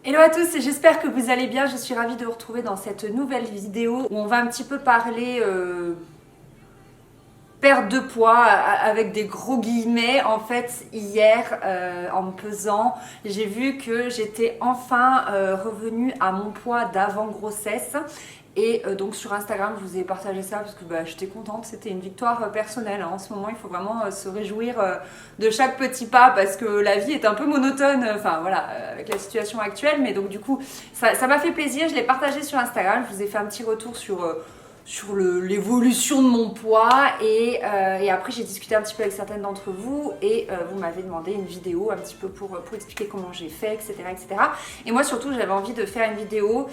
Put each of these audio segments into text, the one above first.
Hello à tous, j'espère que vous allez bien. Je suis ravie de vous retrouver dans cette nouvelle vidéo où on va un petit peu parler perte de poids avec des gros guillemets. En fait, hier, en me pesant, j'ai vu que j'étais enfin revenue à mon poids d'avant grossesse. Et donc sur Instagram, je vous ai partagé ça parce que j'étais contente, c'était une victoire personnelle. En ce moment, il faut vraiment se réjouir de chaque petit pas parce que la vie est un peu monotone, enfin voilà, avec la situation actuelle. Mais donc du coup, ça m'a fait plaisir, je l'ai partagé sur Instagram, je vous ai fait un petit retour sur l'évolution de mon poids et après j'ai discuté un petit peu avec certaines d'entre vous et vous m'avez demandé une vidéo un petit peu pour expliquer comment j'ai fait, etc., etc. Et moi surtout j'avais envie de faire une vidéo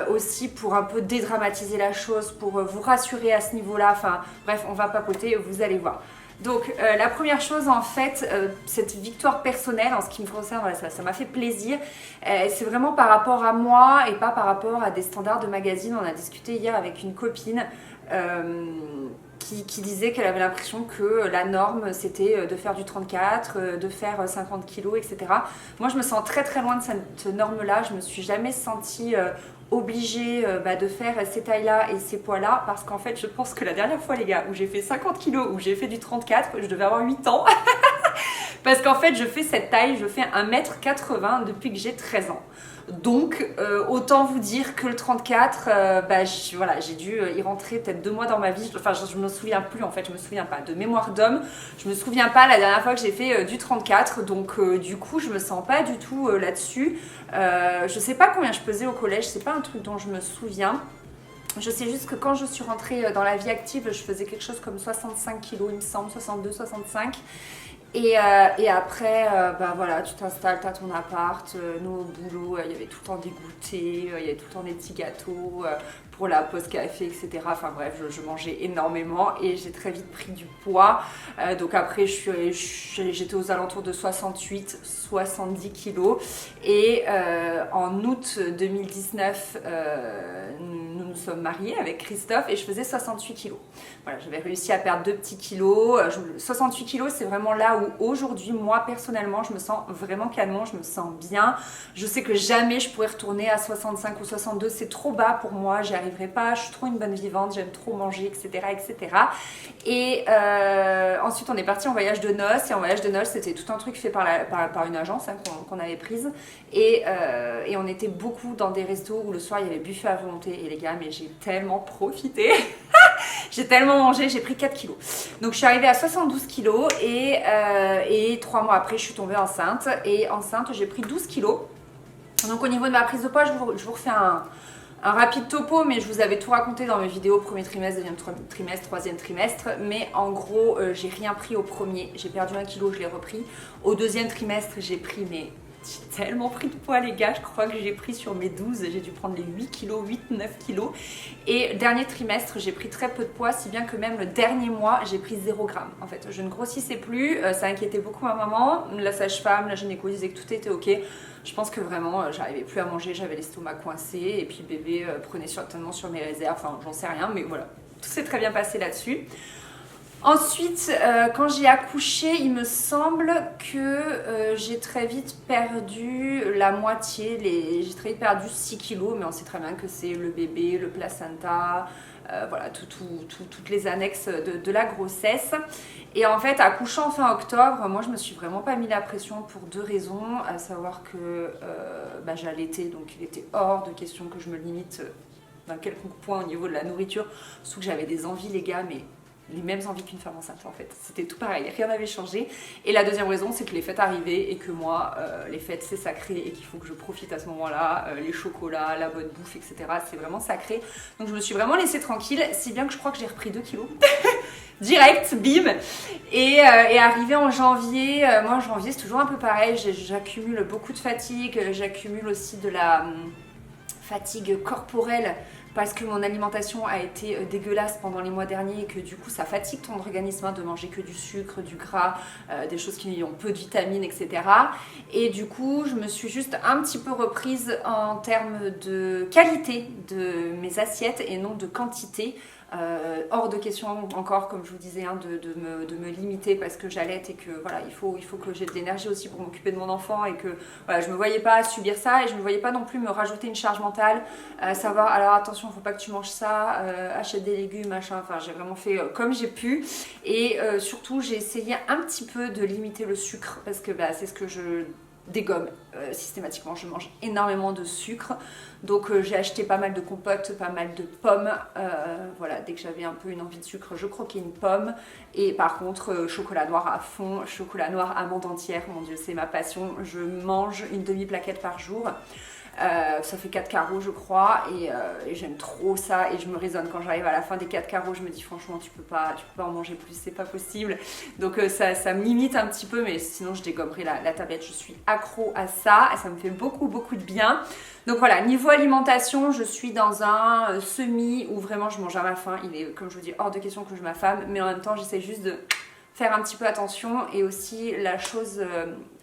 aussi pour un peu dédramatiser la chose, pour vous rassurer à ce niveau-là, enfin bref, on va papoter, vous allez voir. Donc la première chose en fait, cette victoire personnelle en ce qui me concerne, voilà, ça m'a fait plaisir. C'est vraiment par rapport à moi et pas par rapport à des standards de magazine. On a discuté hier avec une copine qui disait qu'elle avait l'impression que la norme c'était de faire du 34, de faire 50 kilos, etc. Moi je me sens très très loin de cette norme-là. Je me suis jamais sentie obligée de faire ces tailles-là et ces poids-là parce qu'en fait je pense que la dernière fois les gars où j'ai fait 50 kilos, où j'ai fait du 34, je devais avoir 8 ans parce qu'en fait je fais cette taille, je fais 1m80 depuis que j'ai 13 ans. Donc autant vous dire que le 34, voilà, j'ai dû y rentrer peut-être 2 mois dans ma vie. Enfin je me souviens plus en fait, je me souviens pas de mémoire d'homme. Je me souviens pas la dernière fois que j'ai fait du 34. Donc du coup je me sens pas du tout là-dessus. Je sais pas combien je pesais au collège, c'est pas un truc dont je me souviens. Je sais juste que quand je suis rentrée dans la vie active, je faisais quelque chose comme 65 kilos, il me semble, 62, 65. Et après, voilà, tu t'installes, t'as ton appart, nous au boulot, il y avait tout le temps des goûters, il y avait tout le temps des petits gâteaux pour la pause café, etc. Enfin bref, je mangeais énormément et j'ai très vite pris du poids. Donc après, j'étais aux alentours de 68, 70 kilos. Et en août 2019, nous nous sommes mariés avec Christophe et je faisais 68 kilos. Voilà, j'avais réussi à perdre 2 petits kilos. 68 kilos, c'est vraiment là où aujourd'hui, moi personnellement, je me sens vraiment canon, je me sens bien. Je sais que jamais je pourrais retourner à 65 ou 62, c'est trop bas pour moi, j'y arriverai pas, je suis trop une bonne vivante, j'aime trop manger, etc. etc. Et ensuite, on est parti en voyage de noces. Et en voyage de noces, c'était tout un truc fait par une agence qu'on avait prise. Et on était beaucoup dans des restos où le soir, il y avait buffet à volonté. Et les gars, mais j'ai tellement profité j'ai tellement mangé, j'ai pris 4 kilos. Donc je suis arrivée à 72 kilos et 3 mois après, je suis tombée enceinte. Et enceinte, j'ai pris 12 kilos. Donc au niveau de ma prise de poids, je vous refais un rapide topo, mais je vous avais tout raconté dans mes vidéos premier trimestre, deuxième trimestre, troisième trimestre. Mais en gros, j'ai rien pris au premier. J'ai perdu 1 kilo, je l'ai repris. Au deuxième trimestre, j'ai pris j'ai tellement pris de poids les gars, je crois que j'ai pris sur mes 12, j'ai dû prendre les 8 kilos, 8-9 kilos. Et dernier trimestre, j'ai pris très peu de poids, si bien que même le dernier mois, j'ai pris 0 g. En fait, je ne grossissais plus, ça inquiétait beaucoup ma maman, la sage-femme, la gynéco disait que tout était ok. Je pense que vraiment, j'arrivais plus à manger, j'avais l'estomac coincé et puis bébé prenait certainement sur mes réserves, enfin j'en sais rien, mais voilà, tout s'est très bien passé là-dessus. Ensuite, quand j'ai accouché, il me semble que j'ai très vite perdu la moitié, j'ai très vite perdu 6 kilos, mais on sait très bien que c'est le bébé, le placenta, voilà, toutes les annexes de la grossesse. Et en fait, accouchant fin octobre, moi je me suis vraiment pas mis la pression pour 2 raisons, à savoir que j'allaitais, donc il était hors de question que je me limite d'un quelconque point au niveau de la nourriture, surtout que j'avais des envies les gars, mais les mêmes envies qu'une femme enceinte en fait, c'était tout pareil, rien n'avait changé. Et la deuxième raison, c'est que les fêtes arrivaient et que moi, les fêtes c'est sacré et qu'il faut que je profite à ce moment-là, les chocolats, la bonne bouffe, etc. C'est vraiment sacré. Donc je me suis vraiment laissée tranquille, si bien que je crois que j'ai repris 2 kilos. Direct, bim. Et arrivé en janvier, moi en janvier c'est toujours un peu pareil, j'accumule beaucoup de fatigue, j'accumule aussi de la fatigue corporelle parce que mon alimentation a été dégueulasse pendant les mois derniers et que du coup ça fatigue ton organisme de manger que du sucre, du gras, des choses qui ont peu de vitamines, etc. Et du coup je me suis juste un petit peu reprise en termes de qualité de mes assiettes et non de quantité. Hors de question encore, comme je vous disais, hein, de me limiter parce que j'allaite et que voilà, il faut que j'ai de l'énergie aussi pour m'occuper de mon enfant et que voilà, je me voyais pas subir ça et je me voyais pas non plus me rajouter une charge mentale, savoir alors attention, faut pas que tu manges ça, achète des légumes, machin. Enfin, j'ai vraiment fait comme j'ai pu et surtout j'ai essayé un petit peu de limiter le sucre parce que c'est ce que je dégomme systématiquement. Je mange énormément de sucre, donc j'ai acheté pas mal de compotes, pas mal de pommes. Voilà, dès que j'avais un peu une envie de sucre, je croquais une pomme. Et par contre, chocolat noir à fond, chocolat noir amande entière, mon Dieu, c'est ma passion. Je mange une demi-plaquette par jour. Ça fait 4 carreaux je crois et j'aime trop ça et je me raisonne quand j'arrive à la fin des 4 carreaux, je me dis franchement tu peux pas en manger plus, c'est pas possible, donc ça me limite un petit peu mais sinon je dégommerai la tablette, je suis accro à ça et ça me fait beaucoup de bien. Donc voilà, niveau alimentation je suis dans un semi où vraiment je mange à ma faim, il est comme je vous dis hors de question que je m'affame mais en même temps j'essaie juste de faire un petit peu attention et aussi la chose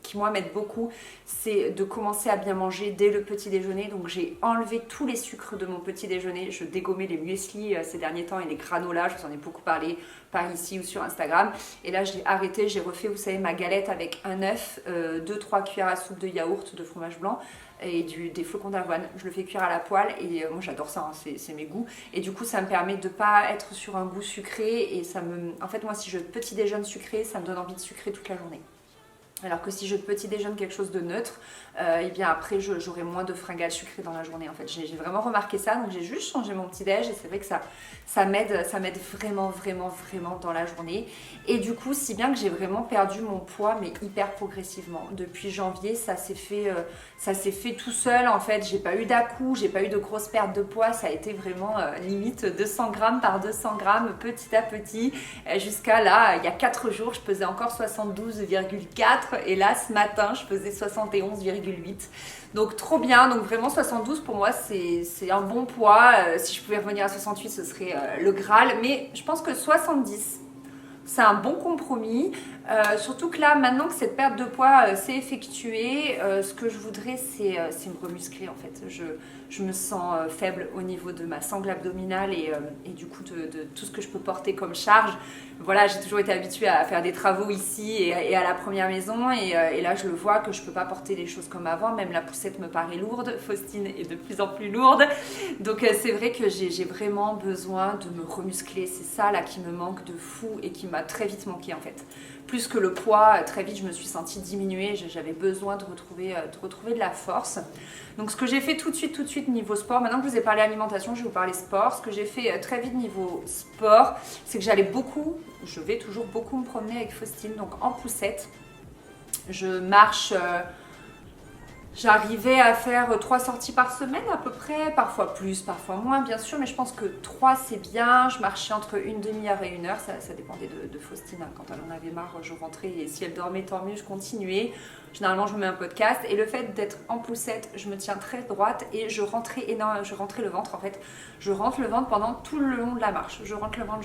qui moi m'aide beaucoup c'est de commencer à bien manger dès le petit déjeuner. Donc j'ai enlevé tous les sucres de mon petit déjeuner, je dégommais les muesli ces derniers temps et les granolas, je vous en ai beaucoup parlé par ici ou sur Instagram et là j'ai arrêté, j'ai refait vous savez ma galette avec un œuf, 2-3 cuillères à soupe de yaourt, de fromage blanc et des flocons d'avoine, je le fais cuire à la poêle et moi j'adore ça, hein, c'est mes goûts et du coup ça me permet de pas être sur un goût sucré et ça me... En fait moi si je petit déjeune sucré ça me donne envie de sucrer toute la journée. Alors que si je petit déjeune quelque chose de neutre, et bien après j'aurai moins de fringales sucrées dans la journée en fait. J'ai vraiment remarqué ça, donc j'ai juste changé mon petit déj et c'est vrai que ça m'aide vraiment dans la journée. Et du coup, si bien que j'ai vraiment perdu mon poids mais hyper progressivement. Depuis janvier, ça s'est fait tout seul en fait. J'ai pas eu d'à-coups, j'ai pas eu de grosses pertes de poids, ça a été vraiment limite 200 grammes par 200 grammes petit à petit jusqu'à là, il y a 4 jours, je pesais encore 72,4 et là ce matin je faisais 71,8, donc trop bien. Donc vraiment 72 pour moi c'est un bon poids, si je pouvais revenir à 68 ce serait le Graal, mais je pense que 70 c'est un bon compromis, surtout que là maintenant que cette perte de poids s'est effectuée, ce que je voudrais c'est me remuscler en fait. Je me sens faible au niveau de ma sangle abdominale et du coup de tout ce que je peux porter comme charge. Voilà, j'ai toujours été habituée à faire des travaux ici et à la première maison et là je le vois que je peux pas porter les choses comme avant, même la poussette me paraît lourde, Faustine est de plus en plus lourde, donc c'est vrai que j'ai vraiment besoin de me remuscler, c'est ça là qui me manque de fou et qui m'a très vite manqué en fait. Plus que le poids, très vite je me suis sentie diminuer, j'avais besoin de retrouver de la force. Donc ce que j'ai fait tout de suite niveau sport, maintenant que je vous ai parlé alimentation, je vais vous parler sport. Ce que j'ai fait très vite niveau sport, c'est que je vais toujours beaucoup me promener avec Faustine, donc en poussette. Je marche... J'arrivais à faire 3 sorties par semaine à peu près, parfois plus, parfois moins bien sûr, mais je pense que 3 c'est bien. Je marchais entre une demi-heure et 1 heure, ça dépendait de Faustine, hein. Quand elle en avait marre, je rentrais et si elle dormait tant mieux, je continuais. Généralement je me mets un podcast et le fait d'être en poussette, je me tiens très droite et je rentrais le ventre en fait. Je rentre le ventre pendant tout le long de la marche. Je rentre le ventre,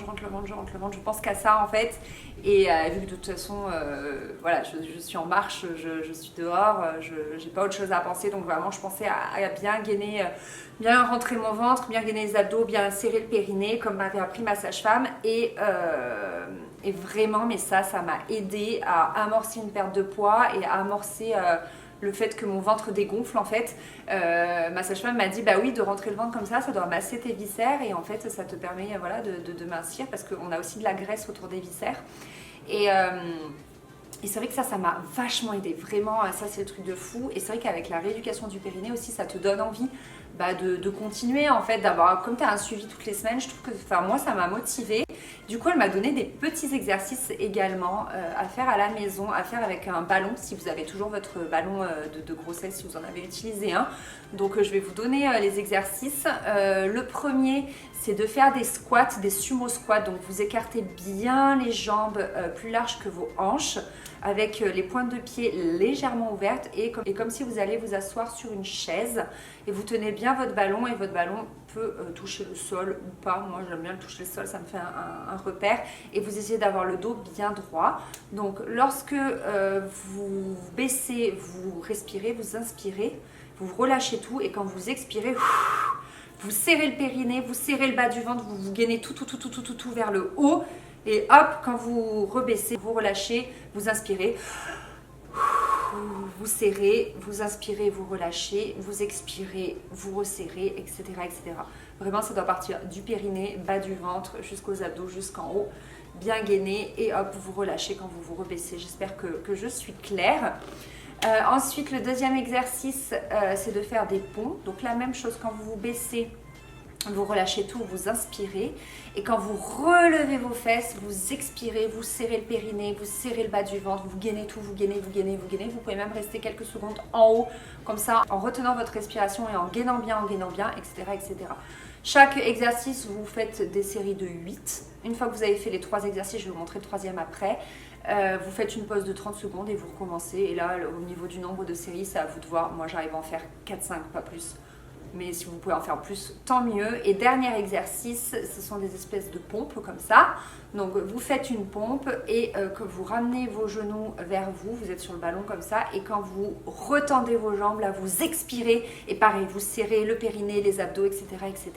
je pense qu'à ça en fait. Et vu que de toute façon, voilà, je suis en marche, je suis dehors, j'ai pas autre chose à penser. Donc vraiment, je pensais à bien gainer, bien rentrer mon ventre, bien gainer les abdos, bien serrer le périnée, comme m'avait appris ma sage-femme. Et vraiment, mais ça m'a aidé à amorcer une perte de poids et à amorcer le fait que mon ventre dégonfle en fait. Ma sage-femme m'a dit bah oui, de rentrer le ventre comme ça doit masser tes viscères et en fait ça te permet voilà, de mincir parce qu'on a aussi de la graisse autour des viscères. Et c'est vrai que ça m'a vachement aidé, vraiment, ça c'est le truc de fou. Et c'est vrai qu'avec la rééducation du périnée aussi, ça te donne envie de continuer en fait, d'avoir, comme tu as un suivi toutes les semaines, je trouve que, enfin moi ça m'a motivée. Du coup elle m'a donné des petits exercices également à faire à la maison, à faire avec un ballon, si vous avez toujours votre ballon de grossesse, si vous en avez utilisé un. Donc je vais vous donner les exercices. Le premier, c'est de faire des squats, des sumo squats, donc vous écartez bien les jambes plus larges que vos hanches, avec les pointes de pied légèrement ouvertes et comme si vous allez vous asseoir sur une chaise et vous tenez bien votre ballon et votre ballon peut toucher le sol ou pas. Moi j'aime bien le toucher le sol, ça me fait un repère et vous essayez d'avoir le dos bien droit. Donc lorsque vous baissez, vous respirez, vous inspirez, vous relâchez tout et quand vous expirez, Vous serrez le périnée, vous serrez le bas du ventre, vous gainez tout vers le haut. Et hop, quand vous rebaissez, vous relâchez, vous inspirez. Vous serrez, vous inspirez, vous relâchez, vous expirez, vous resserrez, etc., etc. Vraiment, ça doit partir du périnée, bas du ventre, jusqu'aux abdos, jusqu'en haut, bien gainé, et hop, vous relâchez quand vous vous rebaissez. J'espère que je suis claire. Ensuite, le deuxième exercice, c'est de faire des ponts. Donc la même chose, quand vous vous baissez, vous relâchez tout, vous inspirez. Et quand vous relevez vos fesses, vous expirez, vous serrez le périnée, vous serrez le bas du ventre, vous gainez tout, vous gainez, vous gainez, vous gainez. Vous pouvez même rester quelques secondes en haut, comme ça, en retenant votre respiration et en gainant bien, etc., etc. Chaque exercice, vous faites des séries de 8. Une fois que vous avez fait les 3 exercices, je vais vous montrer le troisième après. Vous faites une pause de 30 secondes et vous recommencez. Et là, au niveau du nombre de séries, c'est à vous de voir. Moi, j'arrive à en faire 4-5, pas plus. Mais si vous pouvez en faire plus, tant mieux. Et dernier exercice, ce sont des espèces de pompes comme ça. Donc vous faites une pompe et que vous ramenez vos genoux vers vous, vous êtes sur le ballon comme ça. Et quand vous retendez vos jambes, là vous expirez. Et pareil, vous serrez le périnée, les abdos, etc., etc.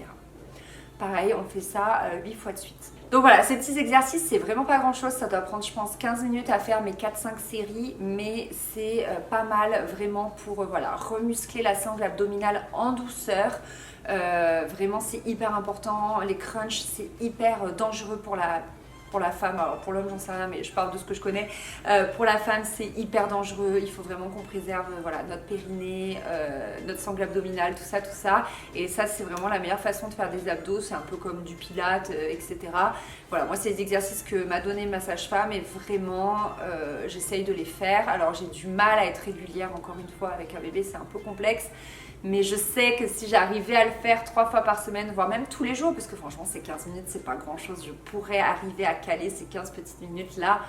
Pareil, on fait ça 8 fois de suite. Donc voilà, ces petits exercices, c'est vraiment pas grand chose. Ça doit prendre, je pense, 15 minutes à faire mes 4-5 séries. Mais c'est pas mal vraiment pour voilà, remuscler la sangle abdominale en douceur. Vraiment, c'est hyper important. Les crunchs, c'est hyper dangereux pour la femme. Alors pour l'homme, j'en sais rien, mais je parle de ce que je connais. Pour la femme, c'est hyper dangereux. Il faut vraiment qu'on préserve voilà, notre périnée, notre sangle abdominale, tout ça. Et ça, c'est vraiment la meilleure façon de faire des abdos. C'est un peu comme du pilates, etc. Voilà, moi, c'est des exercices que m'a donné ma sage-femme et vraiment, j'essaye de les faire. Alors, j'ai du mal à être régulière, encore une fois, avec un bébé, c'est un peu complexe. Mais je sais que si j'arrivais à le faire 3 fois par semaine, voire même tous les jours, parce que franchement, ces 15 minutes, c'est pas grand chose, je pourrais arriver à caler ces 15 petites minutes-là.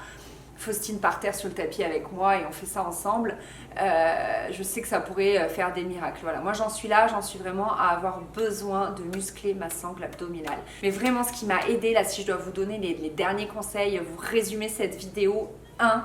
Faustine par terre sur le tapis avec moi et on fait ça ensemble. Je sais que ça pourrait faire des miracles. Voilà, moi j'en suis là, j'en suis vraiment à avoir besoin de muscler ma sangle abdominale. Mais vraiment, ce qui m'a aidé là, si je dois vous donner les derniers conseils, vous résumer cette vidéo, 1.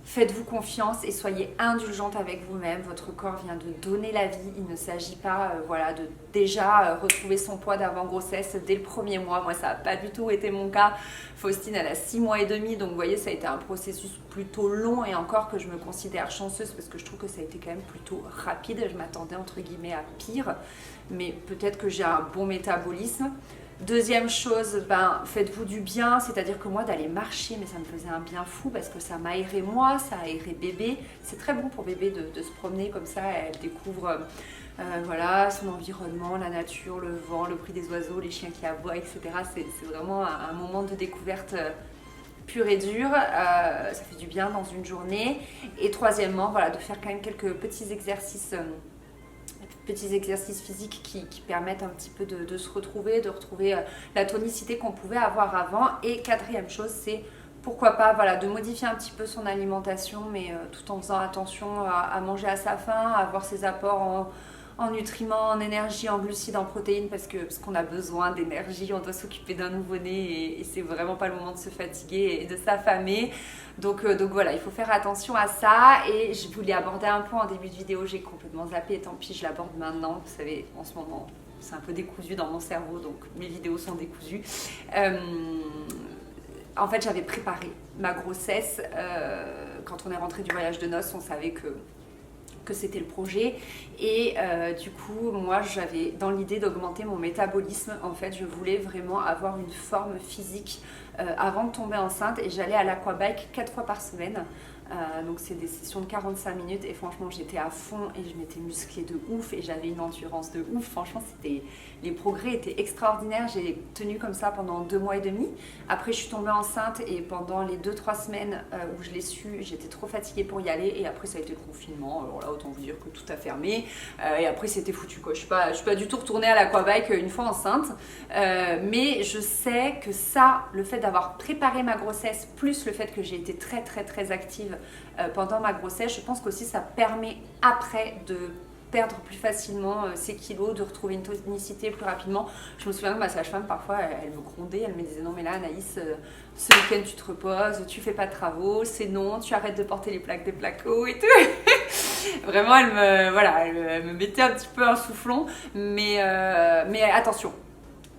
Faites-vous confiance et soyez indulgente avec vous-même. Votre corps vient de donner la vie. Il ne s'agit pas voilà, de déjà retrouver son poids d'avant-grossesse dès le premier mois. Moi, ça n'a pas du tout été mon cas. Faustine, elle a 6 mois et demi. Donc, vous voyez, ça a été un processus plutôt long. Et encore que je me considère chanceuse parce que je trouve que ça a été quand même plutôt rapide. Je m'attendais entre guillemets à pire. Mais peut-être que j'ai un bon métabolisme. Deuxième chose, faites-vous du bien, c'est-à-dire que moi d'aller marcher, mais ça me faisait un bien fou parce que ça m'aérait moi, ça aérait bébé. C'est très bon pour bébé de se promener comme ça, elle découvre voilà, son environnement, la nature, le vent, le bruit des oiseaux, les chiens qui aboient, etc. C'est vraiment un moment de découverte pur et dur, ça fait du bien dans une journée. Et troisièmement, voilà, de faire quand même quelques petits exercices physiques qui permettent un petit peu de se retrouver, de retrouver la tonicité qu'on pouvait avoir avant. Et quatrième chose, c'est pourquoi pas voilà, de modifier un petit peu son alimentation, mais tout en faisant attention à manger à sa faim, à avoir ses apports en nutriments, en énergie, en glucides, en protéines, parce qu'on a besoin d'énergie, on doit s'occuper d'un nouveau-né et c'est vraiment pas le moment de se fatiguer et de s'affamer. Donc voilà, il faut faire attention à ça. Et je voulais aborder un point en début de vidéo, j'ai complètement zappé, tant pis, je l'aborde maintenant. Vous savez, en ce moment, c'est un peu décousu dans mon cerveau, donc mes vidéos sont décousues. En fait, j'avais préparé ma grossesse. Quand on est rentré du voyage de noces, on savait que c'était le projet et du coup moi j'avais dans l'idée d'augmenter mon métabolisme. En fait, je voulais vraiment avoir une forme physique avant de tomber enceinte et j'allais à l'aquabike 4 fois par semaine. Donc c'est des sessions de 45 minutes et franchement j'étais à fond et je m'étais musclée de ouf et j'avais une endurance de ouf. Franchement les progrès étaient extraordinaires. J'ai tenu comme ça pendant 2 mois et demi. Après je suis tombée enceinte et pendant les 2-3 semaines où je l'ai su, j'étais trop fatiguée pour y aller et après ça a été le confinement. Alors là autant vous dire que tout a fermé et après c'était foutu quoi. Je suis pas du tout retournée à l'aquabike une fois enceinte, mais je sais que ça, le fait d'avoir préparé ma grossesse plus le fait que j'ai été très très très active pendant ma grossesse, je pense qu'aussi ça permet après de perdre plus facilement ses kilos, de retrouver une tonicité plus rapidement. Je me souviens que ma sage-femme parfois elle me grondait, elle me disait non mais là Anaïs, ce week-end tu te reposes, tu fais pas de travaux, c'est non, tu arrêtes de porter les plaques des placos et tout. Vraiment, elle me mettait un petit peu un soufflon. Mais attention,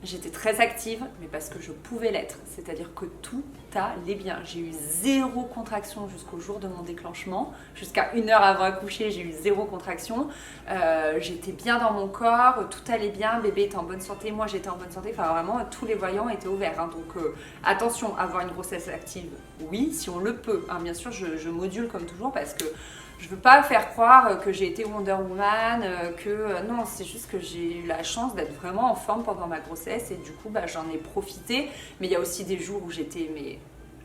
j'étais très active, mais parce que je pouvais l'être. C'est-à-dire que tout allait bien. J'ai eu 0 contraction jusqu'au jour de mon déclenchement. Jusqu'à 1 heure avant accoucher, j'ai eu 0 contraction. J'étais bien dans mon corps, tout allait bien, bébé était en bonne santé, moi j'étais en bonne santé. Enfin vraiment, tous les voyants étaient ouverts. Hein. Donc attention, avoir une grossesse active, oui, si on le peut. Hein. Bien sûr, je module comme toujours parce que je veux pas faire croire que j'ai été Wonder Woman, non, c'est juste que j'ai eu la chance d'être vraiment en forme pendant ma grossesse et du coup j'en ai profité. Mais il y a aussi des jours où j'étais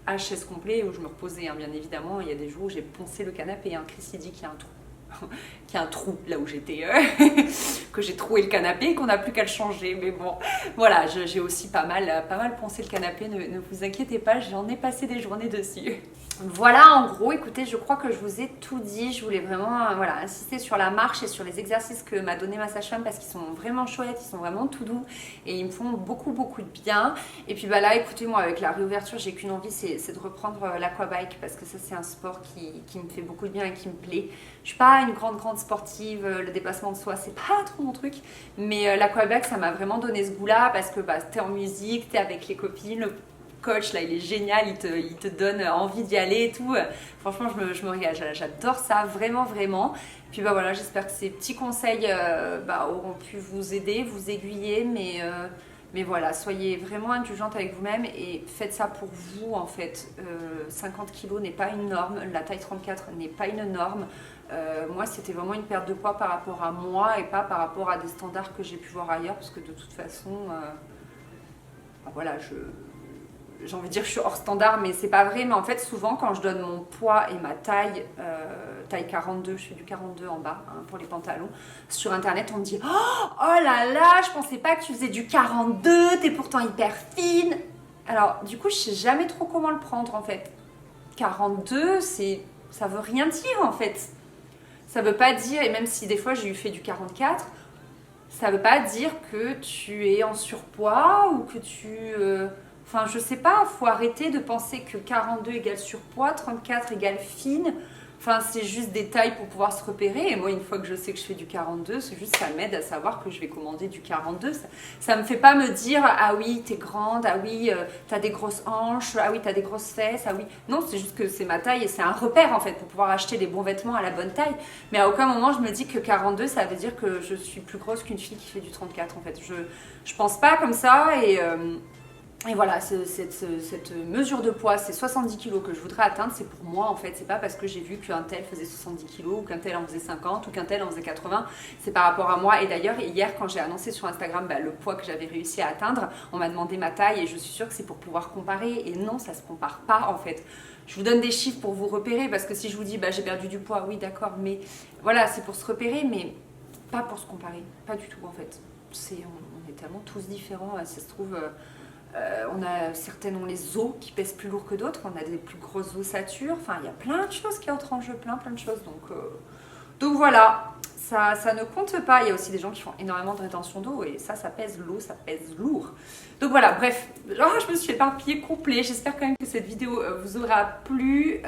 HS complet, où je me reposais, hein, bien évidemment. Il y a des jours où j'ai poncé le canapé. Hein. Chris il dit qu'il y a un trou. Qu'il y a un trou là où j'étais, que j'ai troué le canapé et qu'on n'a plus qu'à le changer. Mais bon, voilà, j'ai aussi pas mal poncé le canapé, ne vous inquiétez pas, j'en ai passé des journées dessus. Voilà, en gros, écoutez, je crois que je vous ai tout dit. Je voulais vraiment insister sur la marche et sur les exercices que m'a donné ma sage-femme parce qu'ils sont vraiment chouettes, ils sont vraiment tout doux et ils me font beaucoup de bien. Et puis là, écoutez, moi, avec la réouverture, j'ai qu'une envie, c'est de reprendre l'aquabike parce que ça, c'est un sport qui me fait beaucoup de bien et qui me plaît. Je suis pas une grande sportive, le dépassement de soi, c'est pas trop mon truc, mais l'aquabike, ça m'a vraiment donné ce goût-là parce que t'es en musique, t'es avec les copines, le coach là il est génial, il te donne envie d'y aller et tout. Franchement je me régale, j'adore ça vraiment. Puis voilà, j'espère que ces petits conseils auront pu vous aider, vous aiguiller, mais voilà, soyez vraiment indulgente avec vous-même et faites ça pour vous en fait. 50 kg n'est pas une norme, la taille 34 n'est pas une norme. Moi c'était vraiment une perte de poids par rapport à moi et pas par rapport à des standards que j'ai pu voir ailleurs parce que de toute façon voilà, j'ai envie de dire que je suis hors standard, mais c'est pas vrai. Mais en fait, souvent, quand je donne mon poids et ma taille, taille 42, je fais du 42 en bas hein, pour les pantalons, sur internet, on me dit oh là là, je pensais pas que tu faisais du 42, t'es pourtant hyper fine. Alors, du coup, je sais jamais trop comment le prendre en fait. 42, ça veut rien dire en fait. Ça veut pas dire, et même si des fois j'ai eu fait du 44, ça veut pas dire que tu es en surpoids ou que tu. Enfin, je sais pas, faut arrêter de penser que 42 égale surpoids, 34 égale fine. Enfin, c'est juste des tailles pour pouvoir se repérer. Et moi, une fois que je sais que je fais du 42, c'est juste ça m'aide à savoir que je vais commander du 42. Ça me fait pas me dire ah oui, t'es grande, ah oui, t'as des grosses hanches, ah oui, t'as des grosses fesses, ah oui. Non, c'est juste que c'est ma taille et c'est un repère en fait pour pouvoir acheter les bons vêtements à la bonne taille. Mais à aucun moment je me dis que 42, ça veut dire que je suis plus grosse qu'une fille qui fait du 34 en fait. Je pense pas comme ça et voilà, cette mesure de poids, ces 70 kg que je voudrais atteindre, c'est pour moi en fait. C'est pas parce que j'ai vu qu'un tel faisait 70 kg ou qu'un tel en faisait 50 ou qu'un tel en faisait 80. C'est par rapport à moi. Et d'ailleurs, hier, quand j'ai annoncé sur Instagram le poids que j'avais réussi à atteindre, on m'a demandé ma taille et je suis sûre que c'est pour pouvoir comparer. Et non, ça se compare pas en fait. Je vous donne des chiffres pour vous repérer parce que si je vous dis j'ai perdu du poids, oui d'accord, mais voilà, c'est pour se repérer, mais pas pour se comparer. Pas du tout en fait. On est tellement tous différents, ça se trouve. Certaines ont les os qui pèsent plus lourd que d'autres, on a des plus grosses ossatures, enfin il y a plein de choses qui entrent en jeu, plein de choses, donc voilà, ça ne compte pas. Il y a aussi des gens qui font énormément de rétention d'eau et ça pèse l'eau, ça pèse lourd. Donc voilà, bref, je me suis éparpillée complet. J'espère quand même que cette vidéo vous aura plu,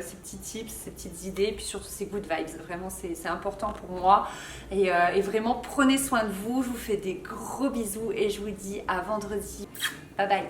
ces petits tips, ces petites idées, et puis surtout ces good vibes. Vraiment, c'est important pour moi. Et vraiment, prenez soin de vous. Je vous fais des gros bisous et je vous dis à vendredi. Bye bye.